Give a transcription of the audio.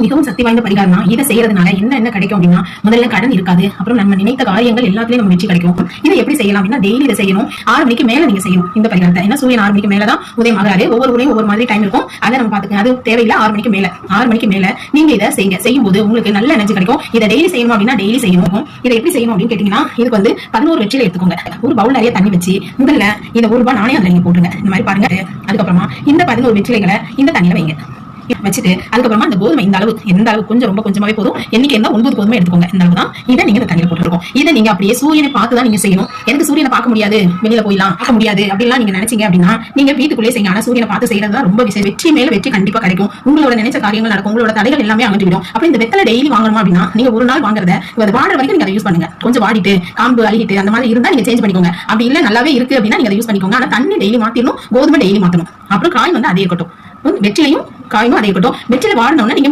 மிகவும் சக்தி வாய்ந்த பரிகாரம் தான். இதை செய்யறதுனால என்ன கிடைக்கும் அப்படின்னா, முதல்ல கடன் இருக்காது. அப்புறம் நம்ம நினைத்த காரியங்கள் எல்லாத்துலயும் நம்ம வெற்றி கிடைக்கும். இதை எப்படி செய்யலாம் அப்படின்னா, டெய்லி இதை செய்யணும். 6 மணிக்கு மேல நீங்க செய்யணும் இந்த பரிகாரத்தை. ஏன்னா சூரியன் 6 மணிக்கு மேலதான் உதயம் ஆகிறாரு. ஒவ்வொரு ஊரையும் ஒவ்வொரு மாதிரி டைம் இருக்கும். அதை நம்ம பாத்துக்கணும். அது தேவையில்லை. 6 மணிக்கு மேல 6 மணிக்கு மேல நீங்க இதை செய்யும் போது உங்களுக்கு நல்ல எனர்ஜி கிடைக்கும். இதை டெய்லி செய்யணும் அப்படின்னா டெய்லி செய்யணும். இதை எப்படி செய்யணும் அப்படின்னு கேட்டீங்கன்னா, இதுக்கு வந்து 11 வெற்றிலை எடுத்துக்கோங்க. ஒரு பவுல் நிறைய தண்ணி வச்சு முதல்ல இந்த ₹1 நாணயம் அதுல நீங்க போட்டுருங்க. இந்த மாதிரி பாருங்க. அதுக்கப்புறமா இந்த 11 வெற்றிலைகளை இந்த தண்ணியில வைங்க. வச்சுட்டு அதுக்கப்புறமா அந்த கோதுமை இந்த அளவு, எந்த அளவு கொஞ்சம் ரொம்ப கொஞ்சமாவே போதும். என்னைக்கு இருந்தா 9 கோதுமை எடுத்துக்கோங்க. இந்த அளவு தான். இதை நீங்க இந்த தண்ணியில போட்டுருக்கோம். இதை நீங்க அப்படியே சூரியனை பார்த்து தான் நீங்க செய்யணும். எனக்கு சூரியனை பார்க்க முடியாது, வெளியில போயிடலாம் பார்க்க முடியாது அப்படிலாம் நீங்க நினைச்சீங்க அப்படின்னா நீங்க வீட்டுக்குள்ளே செய்யுங்க. ஆனா சூரியனை பார்த்து செய்யறதுதான் ரொம்ப விஷயம். வெற்றி மேல வெற்றி கண்டிப்பா கிடைக்கும். உங்களோட நினைச்ச காரியங்கள் நடக்கும். உங்களோட தடைகள் எல்லாமே அகற்றிவிடும். அப்படி இந்த வெத்தலை டெய்லி வாங்கணும் அப்படின்னா நீங்க ஒரு நாள் வாங்குறத வாடுற வரைக்கும் நீங்க அதை யூஸ் பண்ணுங்க. கொஞ்சம் வாடிட்டு காம்பு அழுகிட்டு அந்த மாதிரி இருந்தா நீங்க சேஞ்ச் பண்ணிக்கோங்க. அப்படி இல்ல நல்லாவே இருக்கு அப்படின்னா நீங்க அதை யூஸ் பண்ணிக்கோங்க. ஆனா தண்ணி டெய்லி மாத்திரணும், கோதுமை டெய்லி மாத்தணும். அப்புறம் காய் வந்து அதே இருக்கட்டும். வெற்றிலையும் காயும் அதே இருக்கட்டும். வெற்றிலை வாடினோம்னா நீங்க